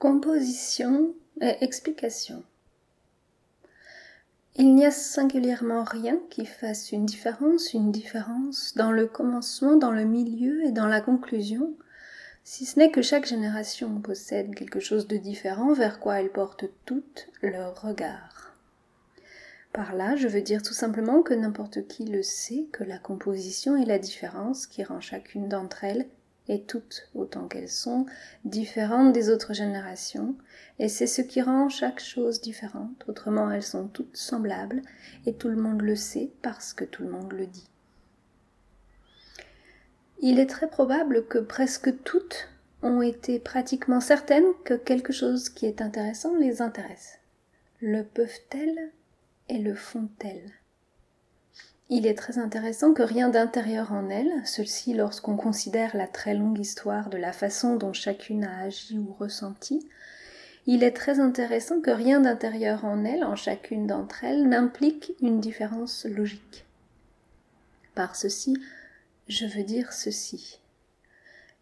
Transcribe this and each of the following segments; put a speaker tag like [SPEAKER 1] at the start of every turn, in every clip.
[SPEAKER 1] Composition et explication. Il n'y a singulièrement rien qui fasse une différence dans le commencement, dans le milieu et dans la conclusion, si ce n'est que chaque génération possède quelque chose de différent vers quoi elles portent toutes leur regard. Par là, je veux dire tout simplement que n'importe qui le sait que la composition est la différence qui rend chacune d'entre elles, et toutes autant qu'elles sont, différentes des autres générations, et c'est ce qui rend chaque chose différente, autrement elles sont toutes semblables, et tout le monde le sait parce que tout le monde le dit. Il est très probable que presque toutes ont été pratiquement certaines que quelque chose qui est intéressant les intéresse. Le peuvent-elles et le font-elles ? Il est très intéressant que rien d'intérieur en elles, ceci lorsqu'on considère la très longue histoire de la façon dont chacune a agi ou ressenti, il est très intéressant que rien d'intérieur en elles, en chacune d'entre elles, n'implique une différence logique. Par ceci, je veux dire ceci.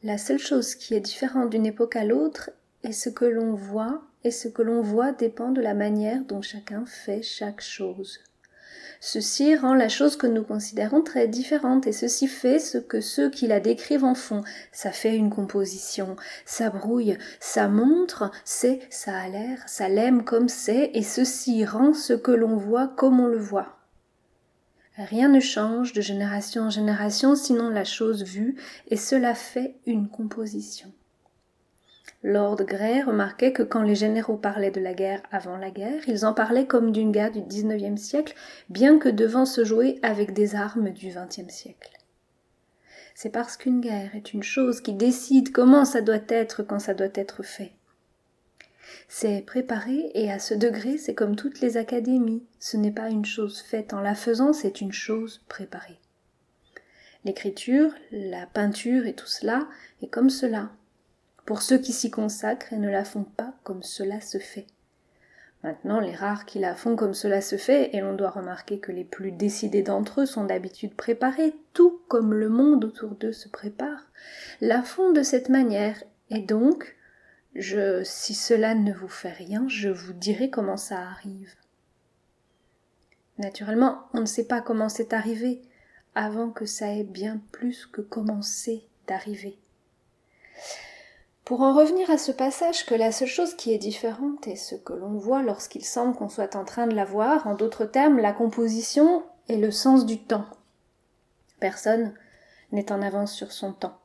[SPEAKER 1] La seule chose qui est différente d'une époque à l'autre est ce que l'on voit, et ce que l'on voit dépend de la manière dont chacun fait chaque chose. Ceci rend la chose que nous considérons très différente et ceci fait ce que ceux qui la décrivent en font. Ça fait une composition, ça brouille, ça montre, c'est, ça a l'air, ça l'aime comme c'est et ceci rend ce que l'on voit comme on le voit. Rien ne change de génération en génération sinon la chose vue et cela fait une composition. Lord Grey remarquait que quand les généraux parlaient de la guerre avant la guerre, ils en parlaient comme d'une guerre du XIXe siècle, bien que devant se jouer avec des armes du XXe siècle. C'est parce qu'une guerre est une chose qui décide comment ça doit être quand ça doit être fait. C'est préparé et à ce degré, c'est comme toutes les académies. Ce n'est pas une chose faite en la faisant, c'est une chose préparée. L'écriture, la peinture et tout cela est comme cela. Pour ceux qui s'y consacrent et ne la font pas comme cela se fait. Maintenant, les rares qui la font comme cela se fait, et l'on doit remarquer que les plus décidés d'entre eux sont d'habitude préparés, tout comme le monde autour d'eux se prépare, la font de cette manière, et donc, si cela ne vous fait rien, je vous dirai comment ça arrive. Naturellement, on ne sait pas comment c'est arrivé, avant que ça ait bien plus que commencé d'arriver. Pour en revenir à ce passage que la seule chose qui est différente est ce que l'on voit lorsqu'il semble qu'on soit en train de la voir, en d'autres termes, la composition et le sens du temps. Personne n'est en avance sur son temps.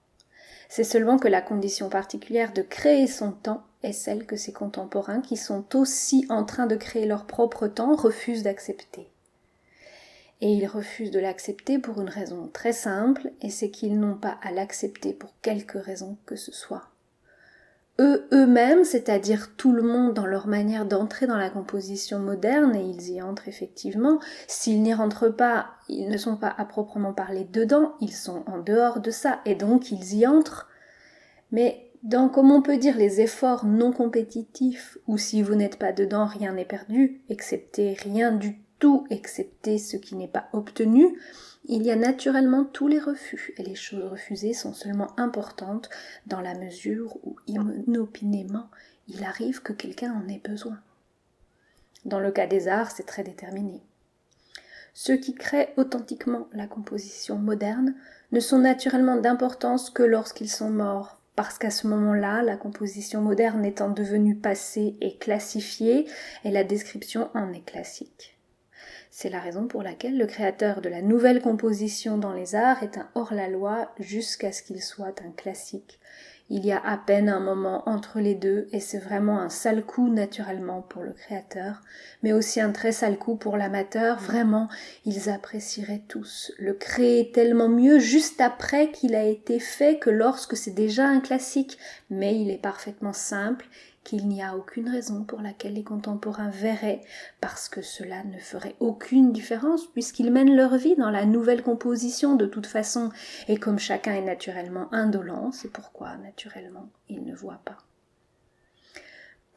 [SPEAKER 1] C'est seulement que la condition particulière de créer son temps est celle que ses contemporains, qui sont aussi en train de créer leur propre temps, refusent d'accepter. Et ils refusent de l'accepter pour une raison très simple, et c'est qu'ils n'ont pas à l'accepter pour quelque raison que ce soit. Eux-mêmes, c'est-à-dire tout le monde dans leur manière d'entrer dans la composition moderne, et ils y entrent effectivement, s'ils n'y rentrent pas, ils ne sont pas à proprement parler dedans, ils sont en dehors de ça, et donc ils y entrent. Mais dans, comme on peut dire, les efforts non compétitifs, où si vous n'êtes pas dedans, rien n'est perdu, excepté rien du tout, excepté ce qui n'est pas obtenu, il y a naturellement tous les refus, et les choses refusées sont seulement importantes dans la mesure où, inopinément, il arrive que quelqu'un en ait besoin. Dans le cas des arts, c'est très déterminé. Ceux qui créent authentiquement la composition moderne ne sont naturellement d'importance que lorsqu'ils sont morts, parce qu'à ce moment-là, la composition moderne étant devenue passée et classifiée, et la description en est classique. C'est la raison pour laquelle le créateur de la nouvelle composition dans les arts est un hors-la-loi jusqu'à ce qu'il soit un classique. Il y a à peine un moment entre les deux et c'est vraiment un sale coup naturellement pour le créateur, mais aussi un très sale coup pour l'amateur. Vraiment, ils apprécieraient tous le créer tellement mieux juste après qu'il a été fait que lorsque c'est déjà un classique, mais il est parfaitement simple, qu'il n'y a aucune raison pour laquelle les contemporains verraient, parce que cela ne ferait aucune différence puisqu'ils mènent leur vie dans la nouvelle composition de toute façon, et comme chacun est naturellement indolent, c'est pourquoi naturellement ils ne voient pas.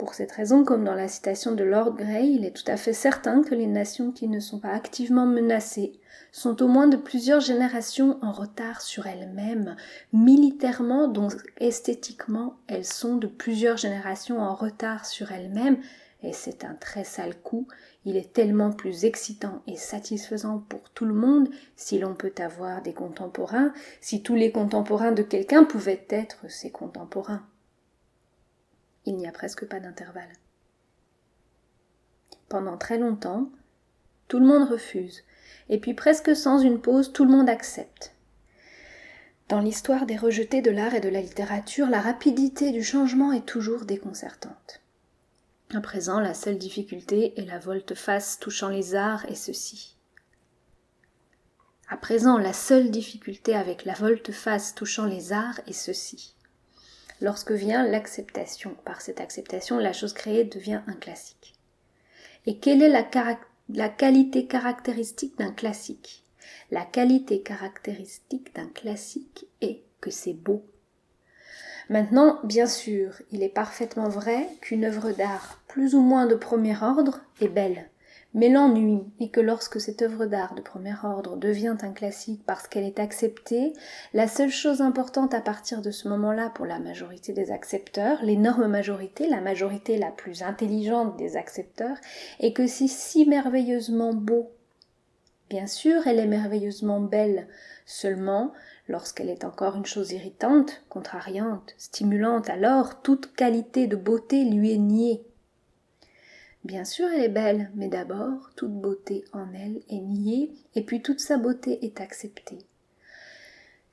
[SPEAKER 1] Pour cette raison, comme dans la citation de Lord Grey, il est tout à fait certain que les nations qui ne sont pas activement menacées sont au moins de plusieurs générations en retard sur elles-mêmes, militairement, donc esthétiquement, elles sont de plusieurs générations en retard sur elles-mêmes, et c'est un très sale coup. Il est tellement plus excitant et satisfaisant pour tout le monde si l'on peut avoir des contemporains, si tous les contemporains de quelqu'un pouvaient être ses contemporains. Il n'y a presque pas d'intervalle. Pendant très longtemps, tout le monde refuse, et puis presque sans une pause, tout le monde accepte. Dans l'histoire des rejetés de l'art et de la littérature, la rapidité du changement est toujours déconcertante. À présent, la seule difficulté est la volte-face touchant les arts et ceci. À présent, la seule difficulté avec la volte-face touchant les arts est ceci. Lorsque vient l'acceptation, par cette acceptation, la chose créée devient un classique. Et quelle est la qualité caractéristique d'un classique ? La qualité caractéristique d'un classique est que c'est beau. Maintenant, bien sûr, il est parfaitement vrai qu'une œuvre d'art plus ou moins de premier ordre est belle. Mais l'ennui est que lorsque cette œuvre d'art de premier ordre devient un classique parce qu'elle est acceptée, la seule chose importante à partir de ce moment-là pour la majorité des accepteurs, l'énorme majorité, la majorité la plus intelligente des accepteurs, est que c'est si merveilleusement beau. Bien sûr, elle est merveilleusement belle, seulement, lorsqu'elle est encore une chose irritante, contrariante, stimulante, alors toute qualité de beauté lui est niée. Bien sûr, elle est belle, mais d'abord, toute beauté en elle est niée, et puis toute sa beauté est acceptée.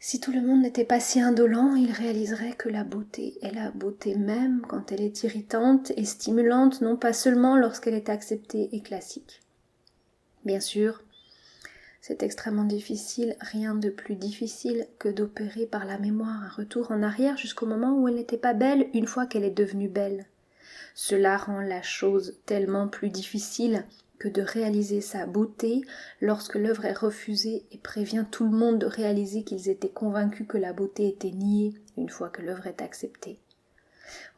[SPEAKER 1] Si tout le monde n'était pas si indolent, il réaliserait que la beauté est la beauté même quand elle est irritante et stimulante, non pas seulement lorsqu'elle est acceptée et classique. Bien sûr, c'est extrêmement difficile, rien de plus difficile que d'opérer par la mémoire un retour en arrière jusqu'au moment où elle n'était pas belle une fois qu'elle est devenue belle. Cela rend la chose tellement plus difficile que de réaliser sa beauté lorsque l'œuvre est refusée et prévient tout le monde de réaliser qu'ils étaient convaincus que la beauté était niée une fois que l'œuvre est acceptée.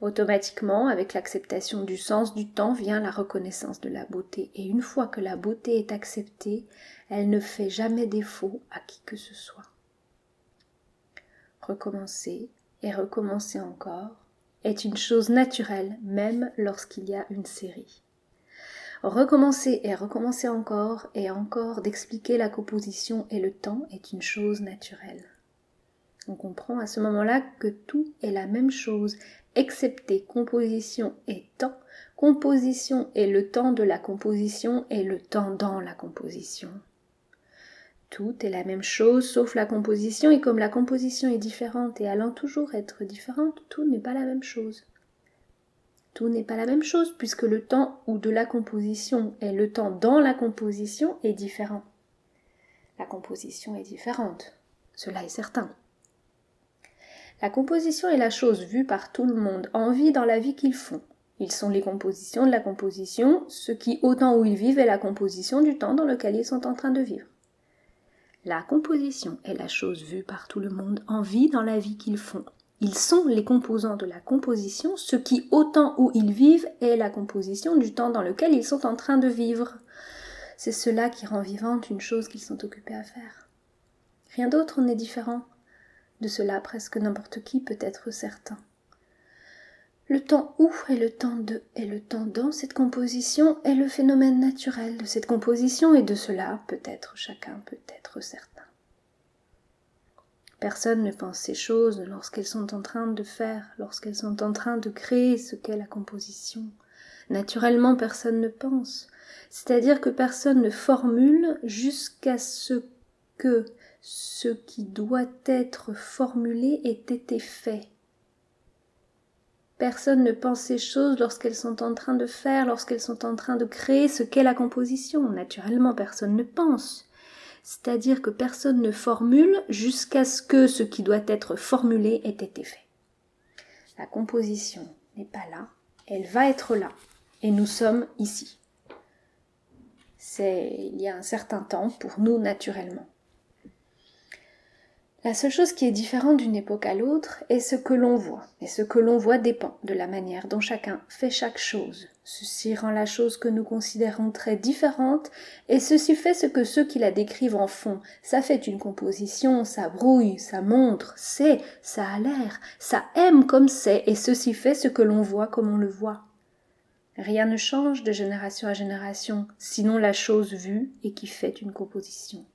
[SPEAKER 1] Automatiquement, avec l'acceptation du sens du temps, vient la reconnaissance de la beauté. Et une fois que la beauté est acceptée, elle ne fait jamais défaut à qui que ce soit. Recommencer et recommencer encore est une chose naturelle, même lorsqu'il y a une série. Recommencer et recommencer encore et encore d'expliquer la composition et le temps est une chose naturelle. On comprend à ce moment-là que tout est la même chose, excepté composition et temps. Composition est le temps de la composition et le temps dans la composition. Tout est la même chose sauf la composition, et comme la composition est différente et allant toujours être différente, tout n'est pas la même chose. Tout n'est pas la même chose puisque le temps ou de la composition et le temps dans la composition est différent. La composition est différente, cela est certain. La composition est la chose vue par tout le monde, en vie dans la vie qu'ils font. Ils sont les compositions de la composition, ce qui, au temps où ils vivent, est la composition du temps dans lequel ils sont en train de vivre. La composition est la chose vue par tout le monde, en vie dans la vie qu'ils font. Ils sont les composants de la composition, ce qui, au temps où ils vivent, est la composition du temps dans lequel ils sont en train de vivre. C'est cela qui rend vivante une chose qu'ils sont occupés à faire. Rien d'autre n'est différent. De cela, presque n'importe qui peut être certain. Le temps où et le temps de et le temps dans cette composition est le phénomène naturel de cette composition, et de cela, peut-être chacun peut être certain. Personne ne pense ces choses lorsqu'elles sont en train de faire, lorsqu'elles sont en train de créer ce qu'est la composition. Naturellement, personne ne pense. C'est-à-dire que personne ne formule jusqu'à ce que ce qui doit être formulé ait été fait. Personne ne pense ces choses lorsqu'elles sont en train de faire, lorsqu'elles sont en train de créer ce qu'est la composition. Naturellement, personne ne pense. C'est-à-dire que personne ne formule jusqu'à ce que ce qui doit être formulé ait été fait. La composition n'est pas là, elle va être là, et nous sommes ici. Il y a un certain temps pour nous naturellement. La seule chose qui est différente d'une époque à l'autre est ce que l'on voit. Et ce que l'on voit dépend de la manière dont chacun fait chaque chose. Ceci rend la chose que nous considérons très différente, et ceci fait ce que ceux qui la décrivent en font. Ça fait une composition, ça brouille, ça montre, c'est, ça a l'air, ça aime comme c'est, et ceci fait ce que l'on voit comme on le voit. Rien ne change de génération à génération, sinon la chose vue et qui fait une composition.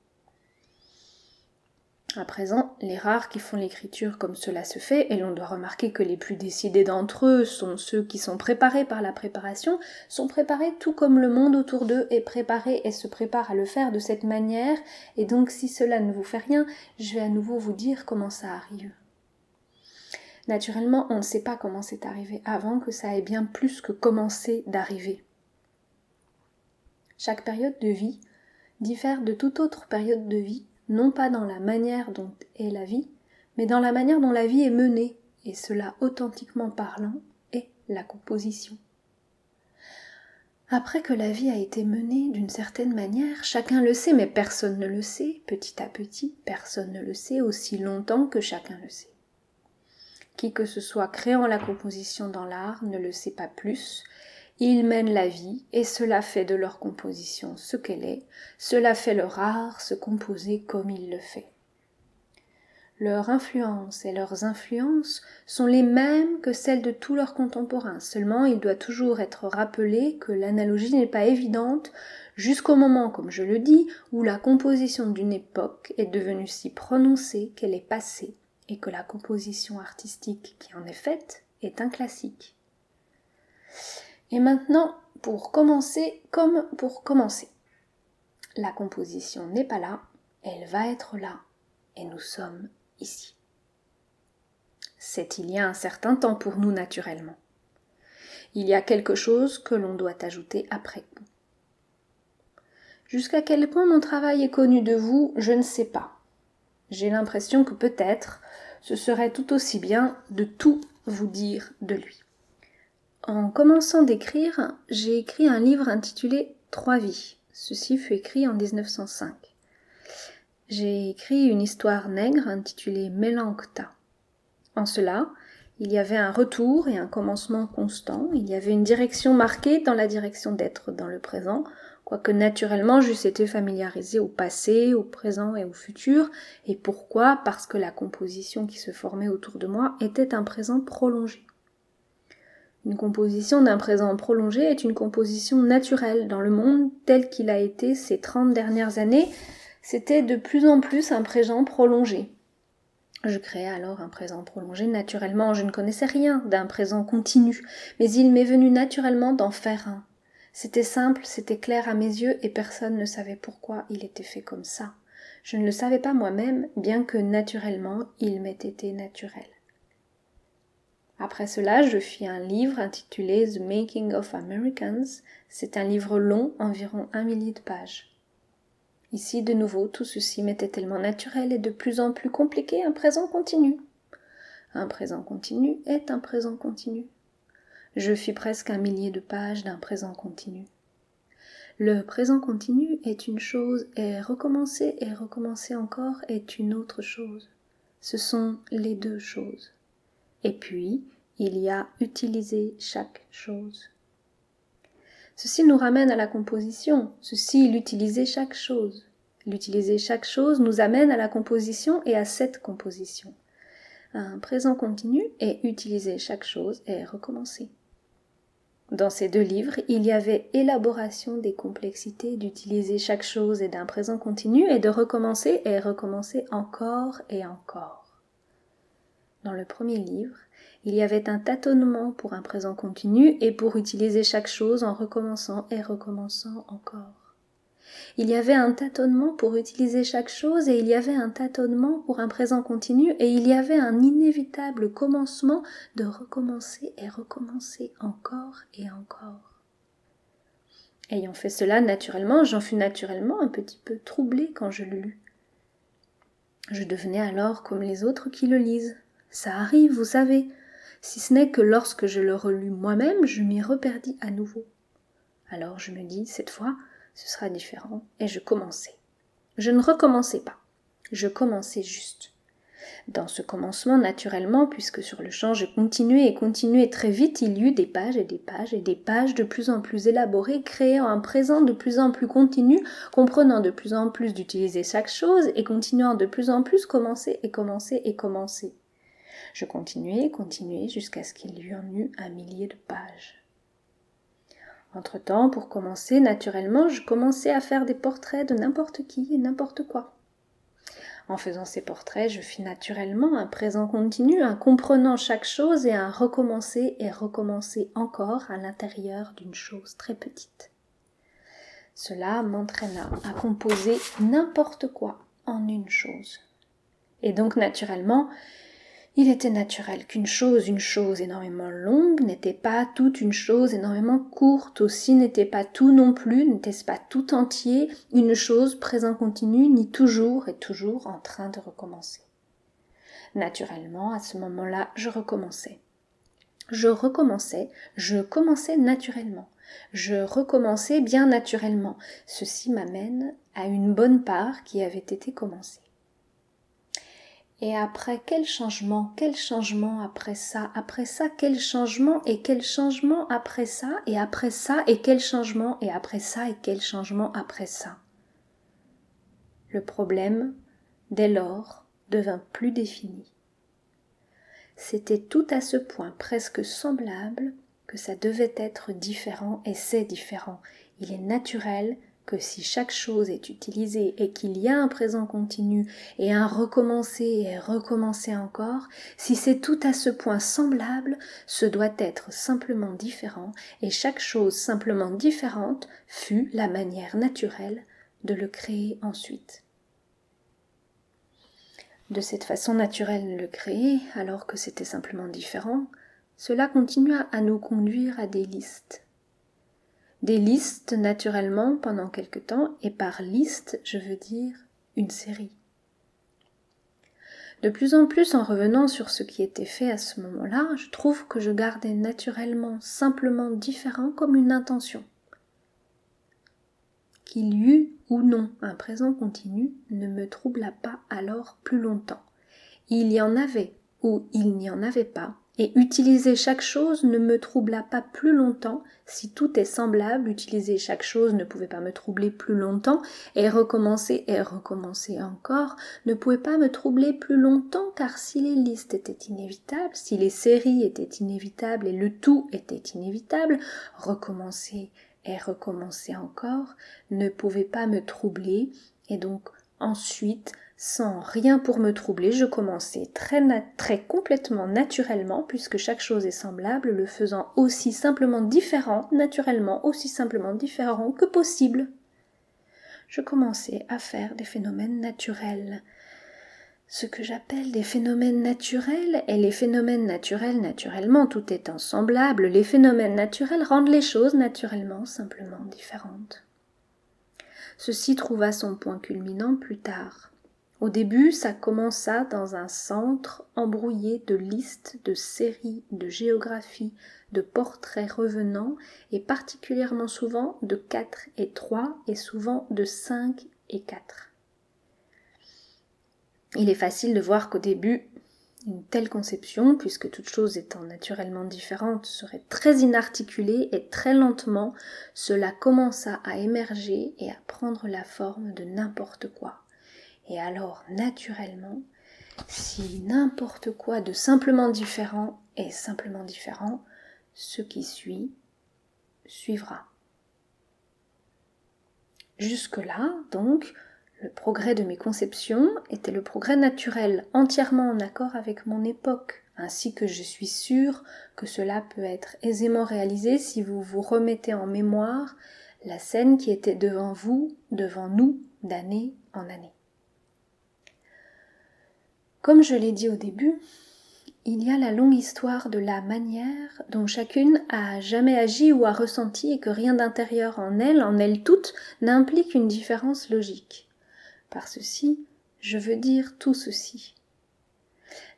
[SPEAKER 1] À présent, les rares qui font l'écriture comme cela se fait, et l'on doit remarquer que les plus décidés d'entre eux sont ceux qui sont préparés par la préparation, sont préparés tout comme le monde autour d'eux est préparé et se prépare à le faire de cette manière, et donc si cela ne vous fait rien, je vais à nouveau vous dire comment ça arrive. Naturellement, on ne sait pas comment c'est arrivé avant que ça ait bien plus que commencé d'arriver. Chaque période de vie diffère de toute autre période de vie, non pas dans la manière dont est la vie, mais dans la manière dont la vie est menée, et cela authentiquement parlant est la composition. Après que la vie a été menée d'une certaine manière, chacun le sait, mais personne ne le sait, petit à petit, personne ne le sait aussi longtemps que chacun le sait. Qui que ce soit créant la composition dans l'art ne le sait pas plus. Ils mènent la vie, et cela fait de leur composition ce qu'elle est, cela fait leur art se composer comme il le fait. Leur influence et leurs influences sont les mêmes que celles de tous leurs contemporains, seulement il doit toujours être rappelé que l'analogie n'est pas évidente jusqu'au moment, comme je le dis, où la composition d'une époque est devenue si prononcée qu'elle est passée, et que la composition artistique qui en est faite est un classique. Et maintenant, pour commencer, comme pour commencer, la composition n'est pas là, elle va être là, et nous sommes ici. C'est il y a un certain temps pour nous naturellement. Il y a quelque chose que l'on doit ajouter après coup. Jusqu'à quel point mon travail est connu de vous, je ne sais pas. J'ai l'impression que peut-être ce serait tout aussi bien de tout vous dire de lui. En commençant d'écrire, j'ai écrit un livre intitulé « 3 vies ». Ceci fut écrit en 1905. J'ai écrit une histoire nègre intitulée « Mélancta ». En cela, il y avait un retour et un commencement constant, il y avait une direction marquée dans la direction d'être dans le présent, quoique naturellement j'eusse été familiarisée au passé, au présent et au futur. Et pourquoi ? Parce que la composition qui se formait autour de moi était un présent prolongé. Une composition d'un présent prolongé est une composition naturelle dans le monde tel qu'il a été ces 30 dernières années. C'était de plus en plus un présent prolongé. Je créais alors un présent prolongé naturellement. Je ne connaissais rien d'un présent continu, mais il m'est venu naturellement d'en faire un. C'était simple, c'était clair à mes yeux et personne ne savait pourquoi il était fait comme ça. Je ne le savais pas moi-même, bien que naturellement il m'ait été naturel. Après cela, je fis un livre intitulé The Making of Americans. C'est un livre long, environ 1 millier de pages. Ici, de nouveau, tout ceci m'était tellement naturel et de plus en plus compliqué, un présent continu. Un présent continu est un présent continu. Je fis presque 1 millier de pages d'un présent continu. Le présent continu est une chose et recommencer encore est une autre chose. Ce sont les deux choses. Et puis, il y a utiliser chaque chose. Ceci nous ramène à la composition, ceci l'utiliser chaque chose. L'utiliser chaque chose nous amène à la composition et à cette composition. Un présent continu est utiliser chaque chose et recommencer. Dans ces 2 livres, il y avait élaboration des complexités d'utiliser chaque chose et d'un présent continu et de recommencer et recommencer encore et encore. Dans le premier livre, il y avait un tâtonnement pour un présent continu et pour utiliser chaque chose en recommençant et recommençant encore. Il y avait un tâtonnement pour utiliser chaque chose et il y avait un tâtonnement pour un présent continu et il y avait un inévitable commencement de recommencer et recommencer encore et encore. Ayant fait cela naturellement, j'en fus naturellement un petit peu troublée quand je le lus. Je devenais alors comme les autres qui le lisent. Ça arrive, vous savez, si ce n'est que lorsque je le relus moi-même, je m'y reperdis à nouveau. Alors je me dis, cette fois, ce sera différent, et je commençai. Je ne recommençai pas, je commençai juste. Dans ce commencement, naturellement, puisque sur le champ je continuais et continuais très vite, il y eut des pages et des pages et des pages de plus en plus élaborées, créant un présent de plus en plus continu, comprenant de plus en plus d'utiliser chaque chose et continuant de plus en plus commencer et commencer et commencer. Je continuais, continuais jusqu'à ce qu'il y en eût 1 millier de pages. Entre-temps, pour commencer, naturellement, je commençais à faire des portraits de n'importe qui et n'importe quoi. En faisant ces portraits, je fis naturellement un présent continu, un comprenant chaque chose et un recommencer et recommencer encore à l'intérieur d'une chose très petite. Cela m'entraîna à composer n'importe quoi en une chose. Et donc naturellement, il était naturel qu'une chose énormément longue n'était pas toute une chose énormément courte, aussi n'était pas tout non plus, n'était-ce pas tout entier, une chose présent continu, ni toujours et toujours en train de recommencer. Naturellement, à ce moment-là, je recommençais. Je commençais naturellement. Je recommençais bien naturellement. Ceci m'amène à une bonne part qui avait été commencée. Et après, quel changement après ça, quel changement et quel changement après ça, et après ça, et quel changement, et après ça, et quel changement après ça. Le problème, dès lors, devint plus défini. C'était tout à ce point presque semblable que ça devait être différent, et c'est différent. Il est naturel que si chaque chose est utilisée et qu'il y a un présent continu et un recommencer et recommencer encore, si c'est tout à ce point semblable, ce doit être simplement différent et chaque chose simplement différente fut la manière naturelle de le créer ensuite. De cette façon naturelle de le créer, alors que c'était simplement différent, cela continua à nous conduire à des listes. Des listes naturellement pendant quelque temps, et par liste je veux dire une série. De plus en plus en revenant sur ce qui était fait à ce moment-là, je trouve que je gardais naturellement, simplement différent comme une intention. Qu'il y eût ou non un présent continu ne me troubla pas alors plus longtemps. Il y en avait ou il n'y en avait pas, et utiliser chaque chose ne me troubla pas plus longtemps. Si tout est semblable, utiliser chaque chose ne pouvait pas me troubler plus longtemps, et recommencer encore ne pouvait pas me troubler plus longtemps, car si les listes étaient inévitables, si les séries étaient inévitables et le tout était inévitable, recommencer et recommencer encore ne pouvait pas me troubler, et donc ensuite, sans rien pour me troubler, je commençais très complètement naturellement, puisque chaque chose est semblable, le faisant aussi simplement différent, naturellement aussi simplement différent que possible. Je commençais à faire des phénomènes naturels. Ce que j'appelle des phénomènes naturels, et les phénomènes naturels, naturellement, tout étant semblable, les phénomènes naturels rendent les choses naturellement simplement différentes. Ceci trouva son point culminant plus tard. Au début, ça commença dans un centre embrouillé de listes, de séries, de géographie, de portraits revenants, et particulièrement souvent de 4 et 3, et souvent de 5 et 4. Il est facile de voir qu'au début, une telle conception, puisque toute chose étant naturellement différente, serait très inarticulée et très lentement, cela commença à émerger et à prendre la forme de n'importe quoi. Et alors, naturellement, si n'importe quoi de simplement différent est simplement différent, ce qui suit suivra. Jusque-là, donc, le progrès de mes conceptions était le progrès naturel, entièrement en accord avec mon époque, ainsi que je suis sûre que cela peut être aisément réalisé si vous vous remettez en mémoire la scène qui était devant vous, devant nous, d'année en année. Comme je l'ai dit au début, il y a la longue histoire de la manière dont chacune a jamais agi ou a ressenti et que rien d'intérieur en elle toute, n'implique une différence logique. Par ceci, je veux dire tout ceci.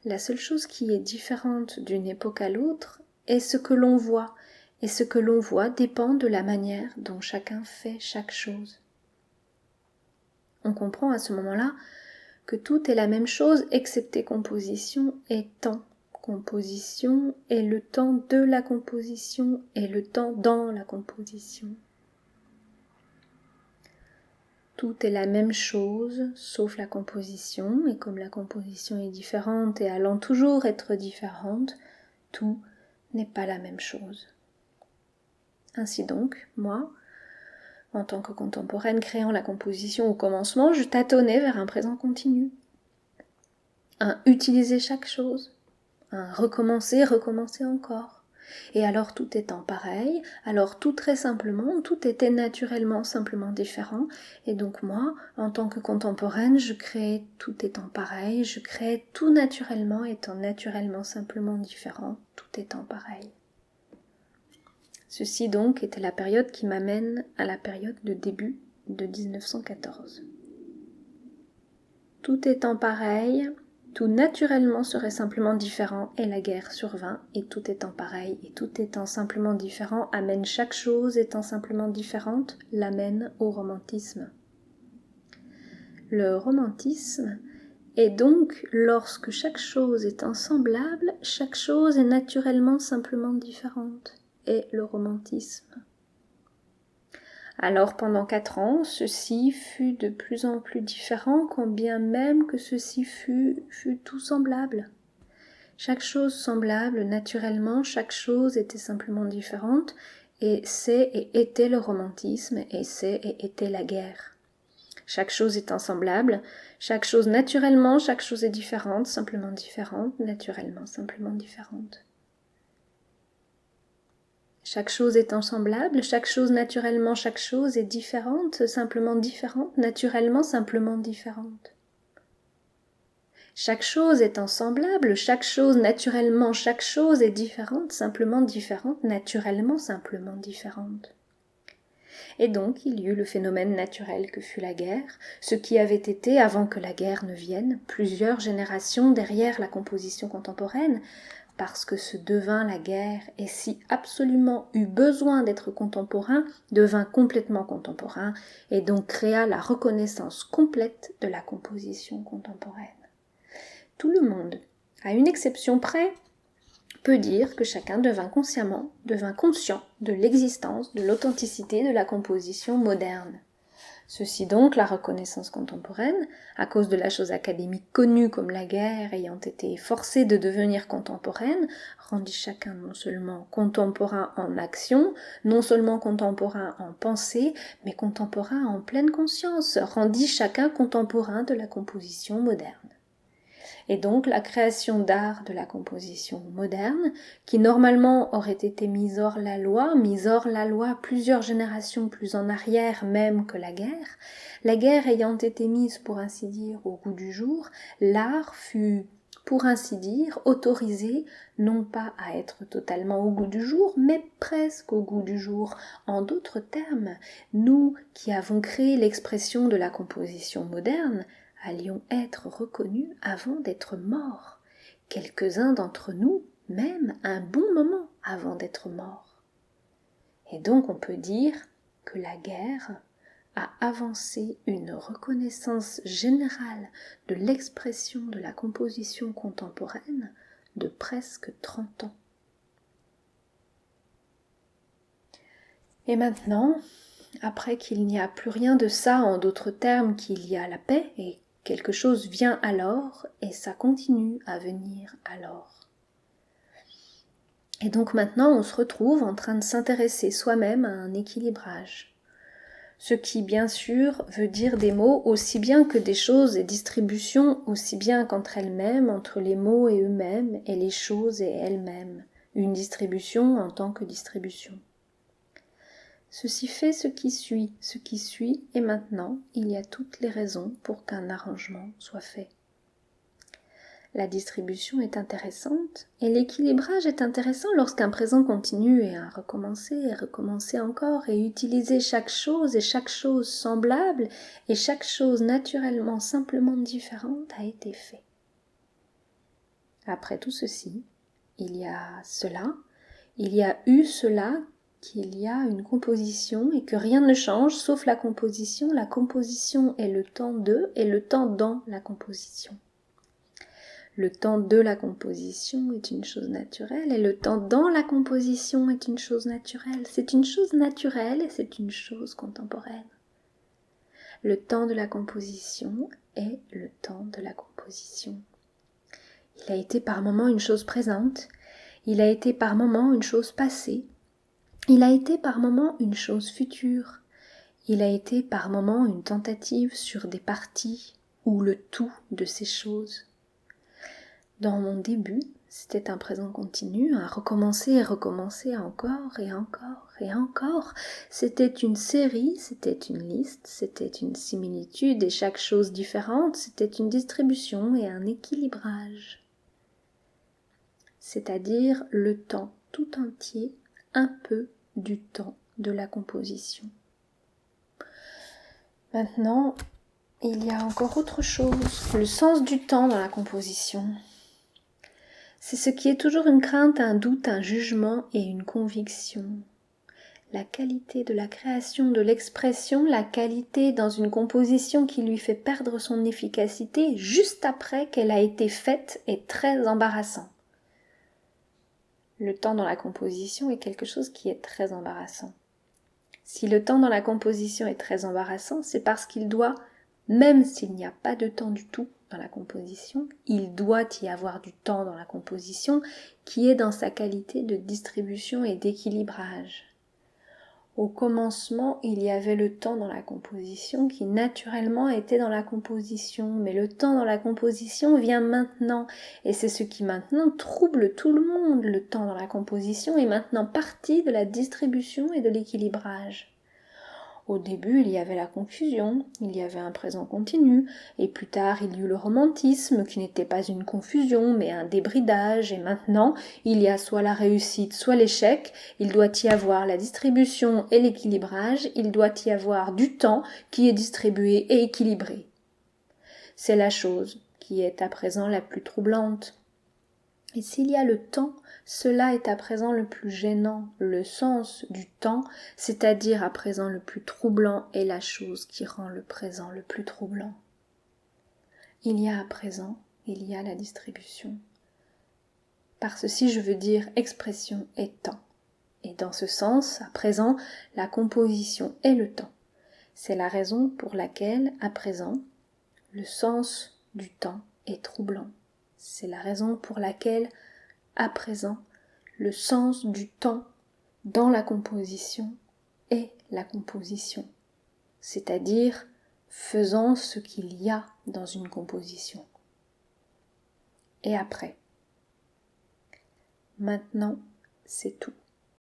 [SPEAKER 1] La seule chose qui est différente d'une époque à l'autre est ce que l'on voit, et ce que l'on voit dépend de la manière dont chacun fait chaque chose. On comprend à ce moment-là que tout est la même chose excepté composition et temps. Composition est le temps de la composition et le temps dans la composition. Tout est la même chose, sauf la composition, et comme la composition est différente et allant toujours être différente, tout n'est pas la même chose. Ainsi donc, moi, en tant que contemporaine créant la composition au commencement, je tâtonnais vers un présent continu. Un utiliser chaque chose, un recommencer encore. Et alors tout étant pareil, alors tout très simplement, tout était naturellement simplement différent. Et donc moi, en tant que contemporaine, je créais tout étant pareil, je créais tout naturellement étant naturellement simplement différent, tout étant pareil. Ceci donc était la période qui m'amène à la période de début de 1914. Tout étant pareil, tout naturellement serait simplement différent et la guerre survint et tout étant pareil et tout étant simplement différent amène chaque chose étant simplement différente l'amène au romantisme. Le romantisme est donc lorsque chaque chose étant semblable, chaque chose est naturellement simplement différente et le romantisme. Alors pendant 4 ans, ceci fut de plus en plus différent, quand bien même que ceci fut tout semblable. Chaque chose semblable, naturellement, chaque chose était simplement différente, et c'est et était le romantisme, et c'est et était la guerre. Chaque chose étant semblable, chaque chose naturellement, chaque chose est différente, naturellement, simplement différente. Chaque chose étant semblable, chaque chose naturellement, chaque chose est différente, naturellement, simplement différente. Chaque chose étant semblable, chaque chose naturellement, chaque chose est différente, naturellement, simplement différente. Et donc il y eut le phénomène naturel que fut la guerre, ce qui avait été, avant que la guerre ne vienne, plusieurs générations derrière la composition contemporaine, parce que ce devint la guerre, et si absolument eut besoin d'être contemporain, devint complètement contemporain, et donc créa la reconnaissance complète de la composition contemporaine. Tout le monde, à une exception près, peut dire que chacun devint conscient de l'existence, de l'authenticité de la composition moderne. Ceci donc, la reconnaissance contemporaine, à cause de la chose académique connue comme la guerre ayant été forcée de devenir contemporaine, rendit chacun non seulement contemporain en action, non seulement contemporain en pensée, mais contemporain en pleine conscience, rendit chacun contemporain de la composition moderne. Et donc la création d'art de la composition moderne, qui normalement aurait été mise hors la loi plusieurs générations plus en arrière même que la guerre ayant été mise pour ainsi dire au goût du jour, l'art fut pour ainsi dire autorisé non pas à être totalement au goût du jour, mais presque au goût du jour. En d'autres termes, nous qui avons créé l'expression de la composition moderne, allions être reconnus avant d'être morts, quelques-uns d'entre nous même un bon moment avant d'être morts. Et donc on peut dire que la guerre a avancé une reconnaissance générale de l'expression de la composition contemporaine de presque 30 ans. Et maintenant, après qu'il n'y a plus rien de ça, en d'autres termes qu'il y a la paix, et quelque chose vient alors, et ça continue à venir alors. Et donc maintenant, on se retrouve en train de s'intéresser soi-même à un équilibrage. Ce qui, bien sûr, veut dire des mots aussi bien que des choses et distributions aussi bien qu'entre elles-mêmes, entre les mots et eux-mêmes, et les choses et elles-mêmes. Une distribution en tant que distribution. Ceci fait ce qui suit, et maintenant, il y a toutes les raisons pour qu'un arrangement soit fait. La distribution est intéressante, et l'équilibrage est intéressant lorsqu'un présent continue et un recommencer encore, et utiliser chaque chose semblable, et chaque chose naturellement simplement différente a été fait. Après tout ceci, il y a eu cela qu'il y a une composition et que rien ne change sauf la composition. La composition est le temps de et le temps dans la composition. Le temps de la composition est une chose naturelle et le temps dans la composition est une chose naturelle. C'est une chose naturelle et c'est une chose contemporaine. Le temps de la composition est le temps de la composition. Il a été par moments une chose présente, il a été par moments une chose passée, il a été par moments une chose future, il a été par moments une tentative sur des parties ou le tout de ces choses. Dans mon début, c'était un présent continu, un recommencer et recommencer encore et encore et encore. C'était une série, c'était une liste, c'était une similitude et chaque chose différente, c'était une distribution et un équilibrage. C'est-à-dire le temps tout entier, un peu du temps de la composition. Maintenant, il y a encore autre chose, le sens du temps dans la composition. C'est ce qui est toujours une crainte, un doute, un jugement et une conviction. La qualité de la création, de l'expression, la qualité dans une composition qui lui fait perdre son efficacité juste après qu'elle a été faite est très embarrassant. Le temps dans la composition est quelque chose qui est très embarrassant. Si le temps dans la composition est très embarrassant, c'est parce qu'il doit, même s'il n'y a pas de temps du tout dans la composition, il doit y avoir du temps dans la composition qui est dans sa qualité de distribution et d'équilibrage. Au commencement, il y avait le temps dans la composition qui naturellement était dans la composition, mais le temps dans la composition vient maintenant, et c'est ce qui maintenant trouble tout le monde. Le temps dans la composition est maintenant partie de la distribution et de l'équilibrage. Au début, il y avait la confusion, il y avait un présent continu, et plus tard il y eut le romantisme, qui n'était pas une confusion, mais un débridage, et maintenant, il y a soit la réussite, soit l'échec, il doit y avoir la distribution et l'équilibrage, il doit y avoir du temps qui est distribué et équilibré. C'est la chose qui est à présent la plus troublante. Et s'il y a le temps, cela est à présent le plus gênant. Le sens du temps, c'est-à-dire à présent le plus troublant, est la chose qui rend le présent le plus troublant. Il y a à présent, il y a la distribution. Par ceci, je veux dire expression et temps. Et dans ce sens, à présent, la composition est le temps. C'est la raison pour laquelle, à présent, le sens du temps est troublant. C'est la raison pour laquelle, à présent, le sens du temps dans la composition est la composition, c'est-à-dire faisant ce qu'il y a dans une composition. Et après, maintenant, c'est tout.